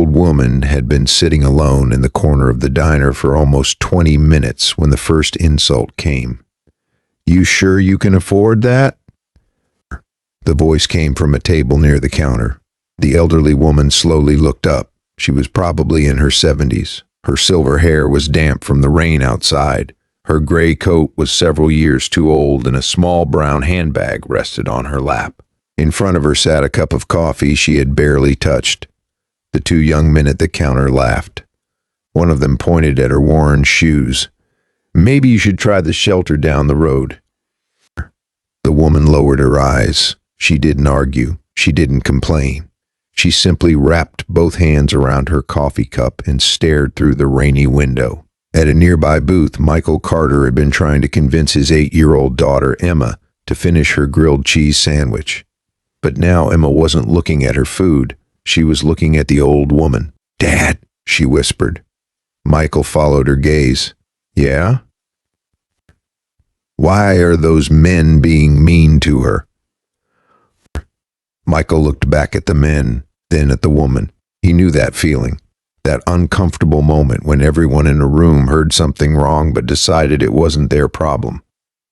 old woman had been sitting alone in the corner of the diner for almost 20 minutes when the first insult came. "You sure you can afford that?" The voice came from a table near the counter. The elderly woman slowly looked up. She was probably in her 70s. Her silver hair was damp from the rain outside. Her gray coat was several years too old, and a small brown handbag rested on her lap. In front of her sat a cup of coffee she had barely touched. The two young men at the counter laughed. One of them pointed at her worn shoes. "Maybe you should try the shelter down the road." The woman lowered her eyes. She didn't argue. She didn't complain. She simply wrapped both hands around her coffee cup and stared through the rainy window. At a nearby booth, Michael Carter had been trying to convince his 8-year-old daughter, Emma, to finish her grilled cheese sandwich. But now Emma wasn't looking at her food. She was looking at the old woman. "Dad," she whispered. Michael followed her gaze. "Yeah? Why are those men being mean to her?" Michael looked back at the men, then at the woman. He knew that feeling, that uncomfortable moment when everyone in a room heard something wrong but decided it wasn't their problem.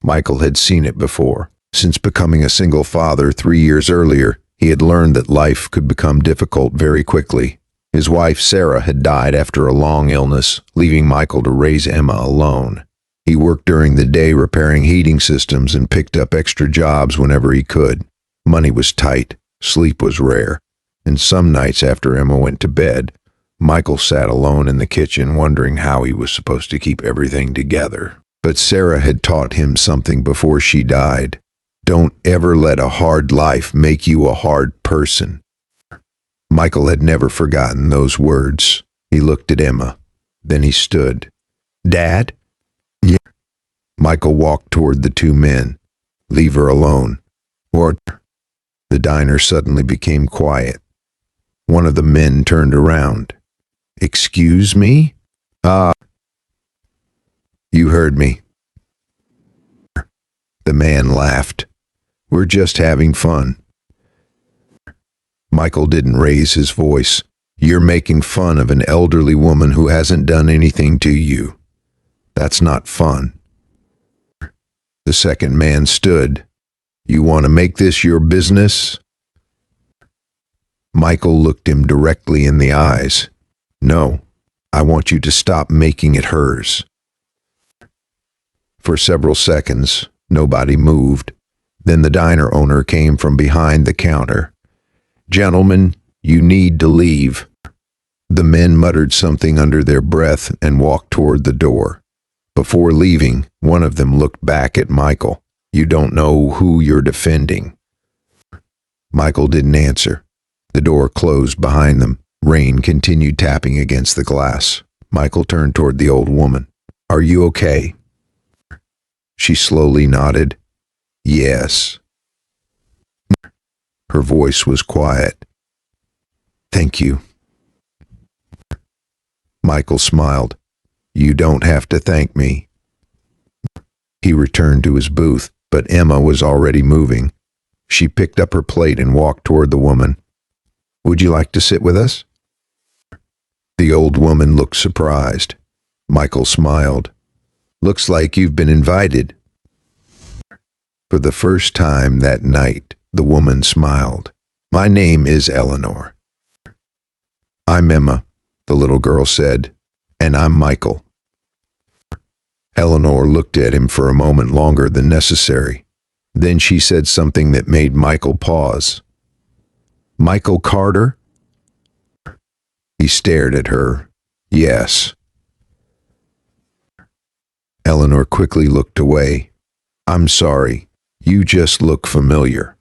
Michael had seen it before. Since becoming a single father 3 years earlier, he had learned that life could become difficult very quickly. His wife, Sarah, had died after a long illness, leaving Michael to raise Emma alone. He worked during the day repairing heating systems and picked up extra jobs whenever he could. Money was tight, sleep was rare, and some nights after Emma went to bed, Michael sat alone in the kitchen wondering how he was supposed to keep everything together. But Sarah had taught him something before she died. Don't ever let a hard life make you a hard person. Michael had never forgotten those words. He looked at Emma. Then he stood. "Dad?" "Yeah." Michael walked toward the two men. "Leave her alone." Or the diner suddenly became quiet. One of the men turned around. "Excuse me?" You heard me." The man laughed. "We're just having fun." Michael didn't raise his voice. "You're making fun of an elderly woman who hasn't done anything to you. That's not fun." The second man stood. "You want to make this your business?" Michael looked him directly in the eyes. "No, I want you to stop making it hers." For several seconds, nobody moved. Then the diner owner came from behind the counter. "Gentlemen, you need to leave." The men muttered something under their breath and walked toward the door. Before leaving, one of them looked back at Michael. "You don't know who you're defending." Michael didn't answer. The door closed behind them. Rain continued tapping against the glass. Michael turned toward the old woman. "Are you okay?" She slowly nodded. "Yes." Her voice was quiet. "Thank you." Michael smiled. "You don't have to thank me." He returned to his booth, but Emma was already moving. She picked up her plate and walked toward the woman. "Would you like to sit with us?" The old woman looked surprised. Michael smiled. "Looks like you've been invited." For the first time that night, the woman smiled. "My name is Eleanor." "I'm Emma," the little girl said, "and I'm Michael." Eleanor looked at him for a moment longer than necessary. Then she said something that made Michael pause. "Michael Carter?" He stared at her. "Yes." Eleanor quickly looked away. "I'm sorry. You just look familiar."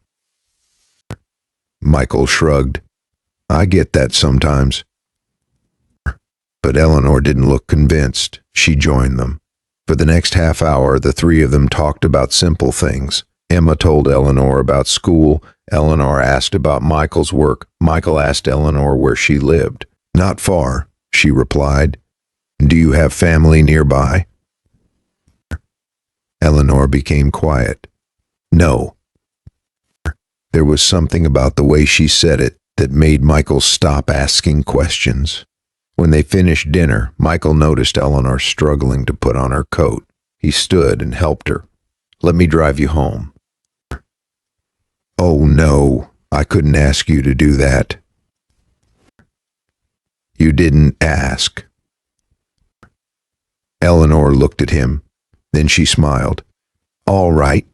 Michael shrugged. "I get that sometimes." But Eleanor didn't look convinced. She joined them. For the next half hour, the three of them talked about simple things. Emma told Eleanor about school. Eleanor asked about Michael's work. Michael asked Eleanor where she lived. "Not far," she replied. "Do you have family nearby?" Eleanor became quiet. "No." There was something about the way she said it, that made Michael stop asking questions. When they finished dinner, Michael noticed Eleanor struggling to put on her coat. He stood and helped her. "Let me drive you home." "Oh no, I couldn't ask you to do that." "You didn't ask." Eleanor looked at him. Then she smiled. "All right."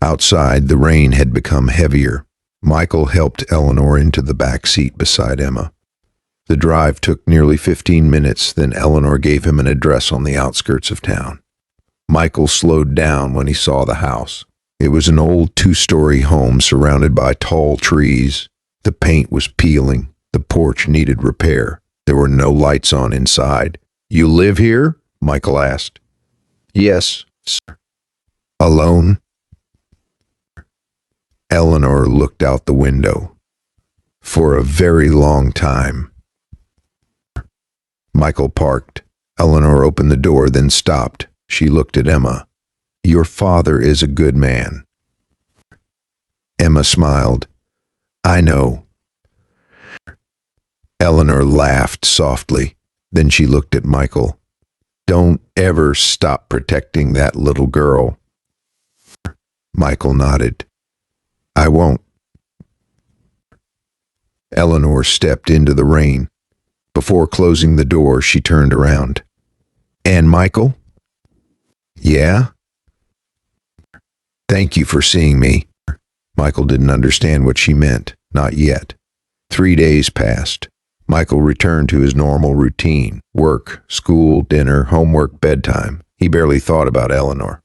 Outside, the rain had become heavier. Michael helped Eleanor into the back seat beside Emma. The drive took nearly 15 minutes, then Eleanor gave him an address on the outskirts of town. Michael slowed down when he saw the house. It was an old 2-story home surrounded by tall trees. The paint was peeling. The porch needed repair. There were no lights on inside. "You live here?" Michael asked. "Yes, sir." "Alone?" Eleanor looked out the window. "For a very long time." Michael parked. Eleanor opened the door, then stopped. She looked at Emma. "Your father is a good man." Emma smiled. "I know." Eleanor laughed softly. Then she looked at Michael. "Don't ever stop protecting that little girl." Michael nodded. "I won't." Eleanor stepped into the rain. Before closing the door, she turned around. "And Michael?" "Yeah?" "Thank you for seeing me." Michael didn't understand what she meant. Not yet. 3 days passed. Michael returned to his normal routine: work, school, dinner, homework, bedtime. He barely thought about Eleanor.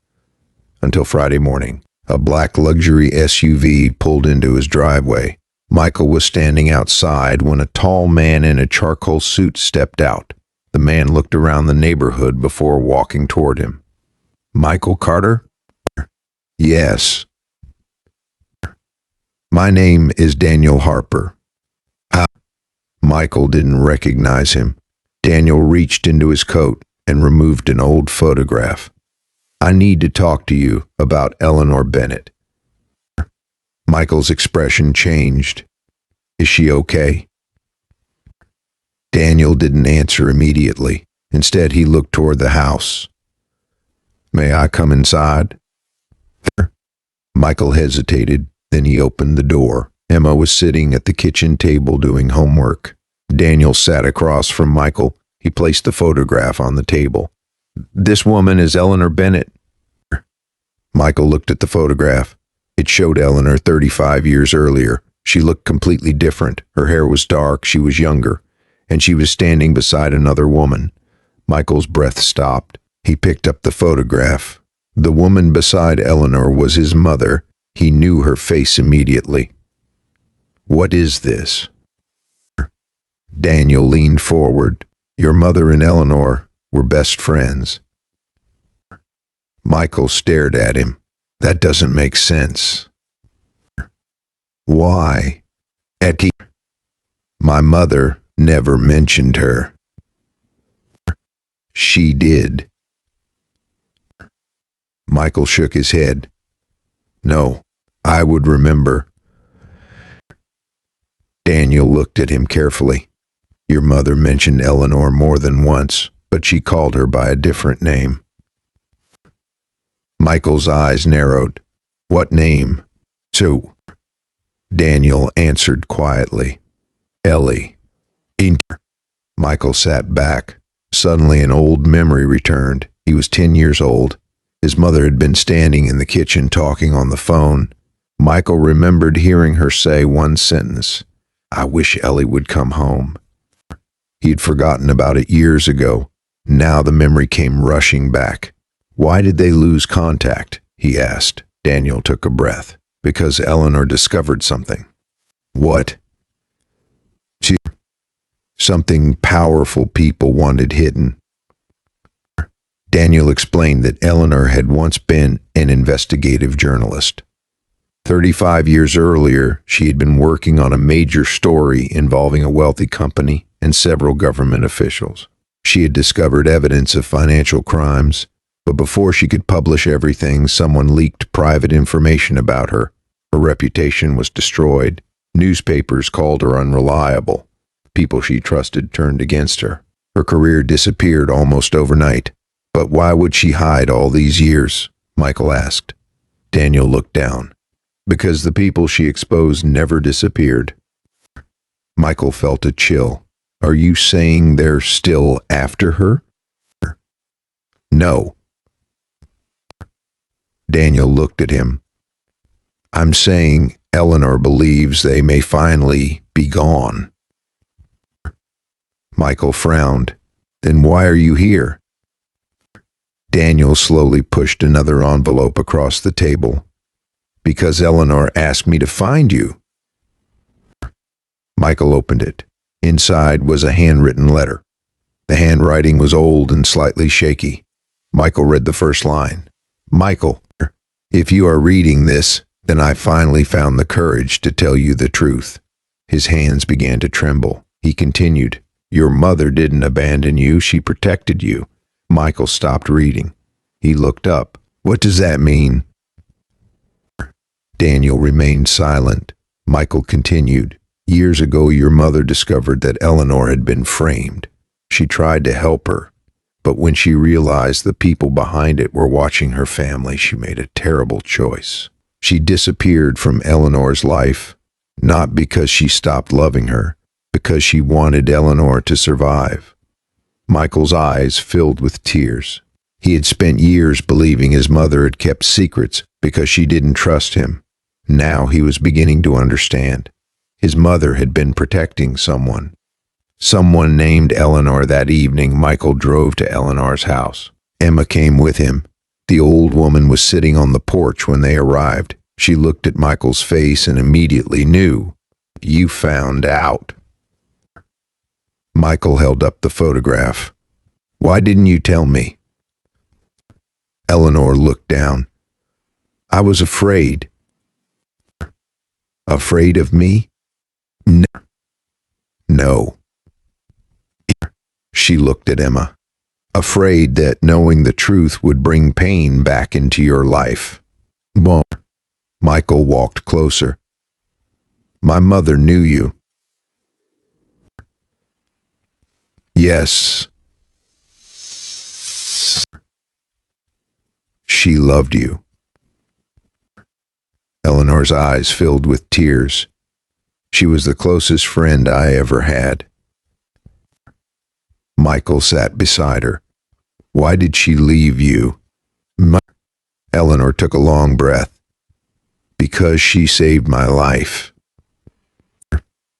Until Friday morning. A black luxury SUV pulled into his driveway. Michael was standing outside when a tall man in a charcoal suit stepped out. The man looked around the neighborhood before walking toward him. "Michael Carter?" "Yes." "My name is Daniel Harper." Michael didn't recognize him. Daniel reached into his coat and removed an old photograph. "I need to talk to you about Eleanor Bennett." Michael's expression changed. "Is she okay?" Daniel didn't answer immediately. Instead, he looked toward the house. "May I come inside?" Michael hesitated. Then he opened the door. Emma was sitting at the kitchen table doing homework. Daniel sat across from Michael. He placed the photograph on the table. "This woman is Eleanor Bennett." Michael looked at the photograph. It showed Eleanor 35 years earlier. She looked completely different. Her hair was dark, she was younger, and she was standing beside another woman. Michael's breath stopped. He picked up the photograph. The woman beside Eleanor was his mother. He knew her face immediately. "What is this?" Daniel leaned forward. "Your mother and Eleanor were best friends." Michael stared at him. "That doesn't make sense." "Why?" "My mother never mentioned her." "She did." Michael shook his head. "No, I would remember." Daniel looked at him carefully. "Your mother mentioned Eleanor more than once, but she called her by a different name." Michael's eyes narrowed. "What name?" "Sue." Daniel answered quietly. "Ellie." Michael sat back. Suddenly an old memory returned. He was 10 years old. His mother had been standing in the kitchen talking on the phone. Michael remembered hearing her say one sentence: "I wish Ellie would come home." He'd forgotten about it years ago. Now the memory came rushing back. "Why did they lose contact?" he asked. Daniel took a breath. "Because Eleanor discovered something." "What?" "Something powerful people wanted hidden." Daniel explained that Eleanor had once been an investigative journalist. 35 years earlier, she had been working on a major story involving a wealthy company and several government officials. She had discovered evidence of financial crimes, but before she could publish everything, someone leaked private information about her. Her reputation was destroyed. Newspapers called her unreliable. People she trusted turned against her. Her career disappeared almost overnight. But why would she hide all these years? Michael asked. Daniel looked down. Because the people she exposed never disappeared. Michael felt a chill. Are you saying they're still after her? No. Daniel looked at him. I'm saying Eleanor believes they may finally be gone. Michael frowned. Then why are you here? Daniel slowly pushed another envelope across the table. Because Eleanor asked me to find you. Michael opened it. Inside was a handwritten letter. The handwriting was old and slightly shaky. Michael read the first line. Michael, if you are reading this, then I finally found the courage to tell you the truth. His hands began to tremble. He continued, your mother didn't abandon you, she protected you. Michael stopped reading. He looked up. What does that mean? Daniel remained silent. Michael continued. Years ago, your mother discovered that Eleanor had been framed. She tried to help her, but when she realized the people behind it were watching her family, she made a terrible choice. She disappeared from Eleanor's life, not because she stopped loving her, because she wanted Eleanor to survive. Michael's eyes filled with tears. He had spent years believing his mother had kept secrets because she didn't trust him. Now he was beginning to understand. His mother had been protecting someone. Someone named Eleanor. That evening, Michael drove to Eleanor's house. Emma came with him. The old woman was sitting on the porch when they arrived. She looked at Michael's face and immediately knew. You found out. Michael held up the photograph. Why didn't you tell me? Eleanor looked down. I was afraid. Afraid of me? No. She looked at Emma. Afraid that knowing the truth would bring pain back into your life. Well, Michael walked closer. My mother knew you. Yes. She loved you. Eleanor's eyes filled with tears. She was the closest friend I ever had. Michael sat beside her. Why did she leave you? Eleanor took a long breath. Because she saved my life.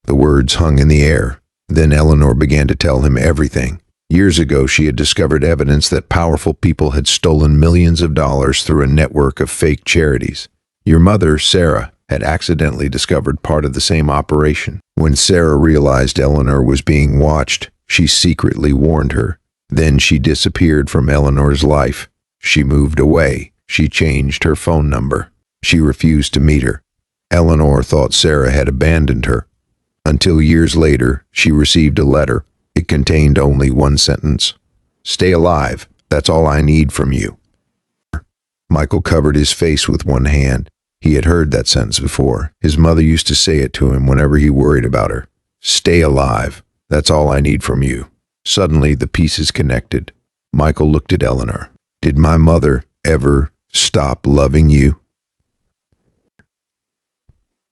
The words hung in the air. Then Eleanor began to tell him everything. Years ago, she had discovered evidence that powerful people had stolen millions of dollars through a network of fake charities. Your mother, Sarah, had accidentally discovered part of the same operation. When Sarah realized Eleanor was being watched, she secretly warned her. Then she disappeared from Eleanor's life. She moved away. She changed her phone number. She refused to meet her. Eleanor thought Sarah had abandoned her. Until years later, she received a letter. It contained only one sentence. Stay alive. That's all I need from you. Michael covered his face with one hand. He had heard that sentence before. His mother used to say it to him whenever he worried about her. Stay alive. That's all I need from you. Suddenly, the pieces connected. Michael looked at Eleanor. Did my mother ever stop loving you?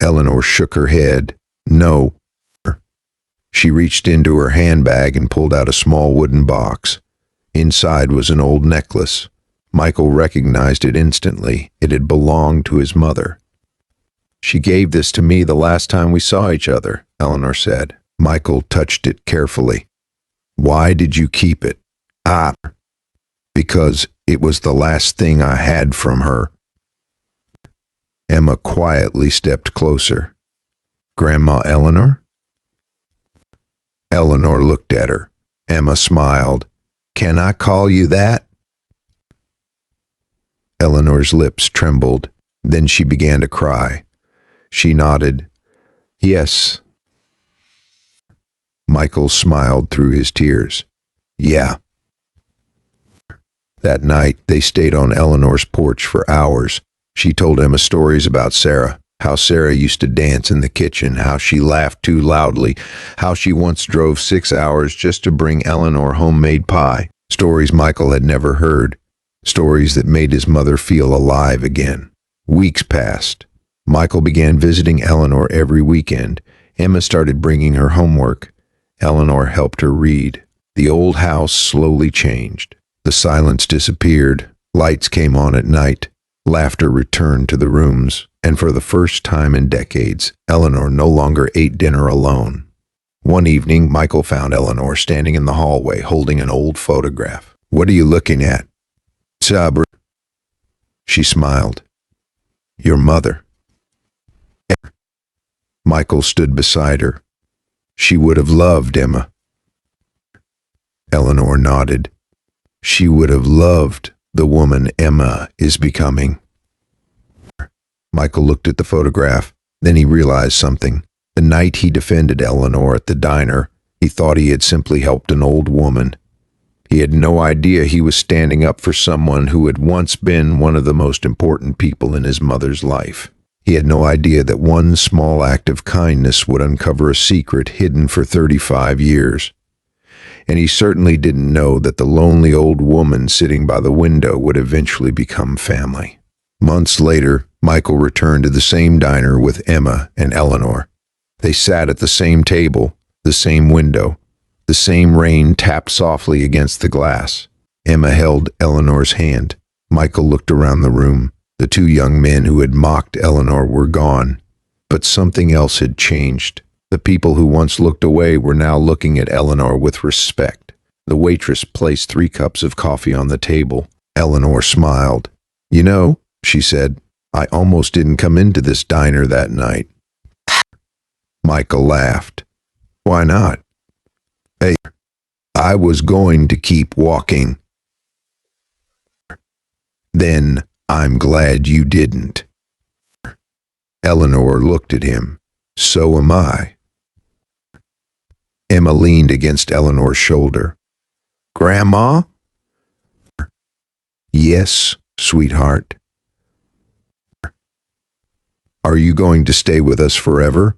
Eleanor shook her head. No. She reached into her handbag and pulled out a small wooden box. Inside was an old necklace. Michael recognized it instantly. It had belonged to his mother. She gave this to me the last time we saw each other, Eleanor said. Michael touched it carefully. Why did you keep it? Because it was the last thing I had from her. Emma quietly stepped closer. Grandma Eleanor? Eleanor looked at her. Emma smiled. Can I call you that? Eleanor's lips trembled. Then she began to cry. She nodded. Yes. Michael smiled through his tears. Yeah. That night, they stayed on Eleanor's porch for hours. She told Emma stories about Sarah, How Sarah used to dance in the kitchen, how she laughed too loudly, how she once drove 6 hours just to bring Eleanor homemade pie. Stories Michael had never heard. Stories that made his mother feel alive again. Weeks passed. Michael began visiting Eleanor every weekend. Emma started bringing her homework. Eleanor helped her read. The old house slowly changed. The silence disappeared. Lights came on at night. Laughter returned to the rooms. And for the first time in decades, Eleanor no longer ate dinner alone. One evening, Michael found Eleanor standing in the hallway holding an old photograph. "What are you looking at?" "Sabra." She smiled. "Your mother." Michael stood beside her. "She would have loved Emma." Eleanor nodded. "She would have loved the woman Emma is becoming." Michael looked at the photograph. Then he realized something. The night he defended Eleanor at the diner, he thought he had simply helped an old woman. He had no idea he was standing up for someone who had once been one of the most important people in his mother's life. He had no idea that one small act of kindness would uncover a secret hidden for 35 years. And he certainly didn't know that the lonely old woman sitting by the window would eventually become family. Months later, Michael returned to the same diner with Emma and Eleanor. They sat at the same table, the same window. The same rain tapped softly against the glass. Emma held Eleanor's hand. Michael looked around the room. The two young men who had mocked Eleanor were gone. But something else had changed. The people who once looked away were now looking at Eleanor with respect. The waitress placed 3 cups of coffee on the table. Eleanor smiled. "You know," she said, "I almost didn't come into this diner that night." Michael laughed. "Why not?" "Hey, I was going to keep walking." "Then I'm glad you didn't." Eleanor looked at him. "So am I." Emma leaned against Eleanor's shoulder. "Grandma?" "Yes, sweetheart." "Are you going to stay with us forever?"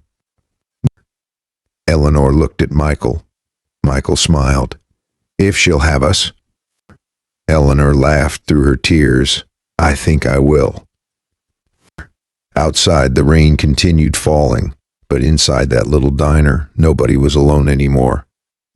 Eleanor looked at Michael. Michael smiled. "If she'll have us." Eleanor laughed through her tears. "I think I will." Outside, the rain continued falling, but inside that little diner, nobody was alone anymore.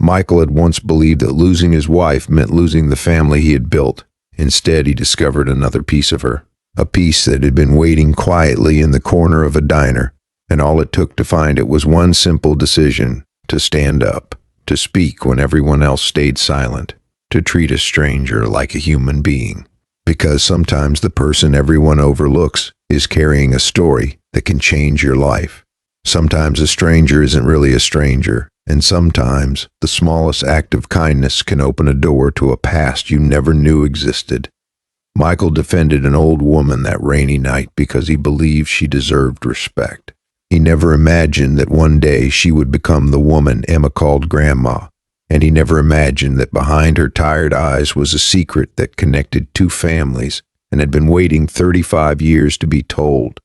Michael had once believed that losing his wife meant losing the family he had built. Instead, he discovered another piece of her, a piece that had been waiting quietly in the corner of a diner, and all it took to find it was one simple decision: to stand up, to speak when everyone else stayed silent, to treat a stranger like a human being. Because sometimes the person everyone overlooks is carrying a story that can change your life. Sometimes a stranger isn't really a stranger, and sometimes the smallest act of kindness can open a door to a past you never knew existed. Michael defended an old woman that rainy night because he believed she deserved respect. He never imagined that one day she would become the woman Emma called Grandma, and he never imagined that behind her tired eyes was a secret that connected 2 families and had been waiting 35 years to be told.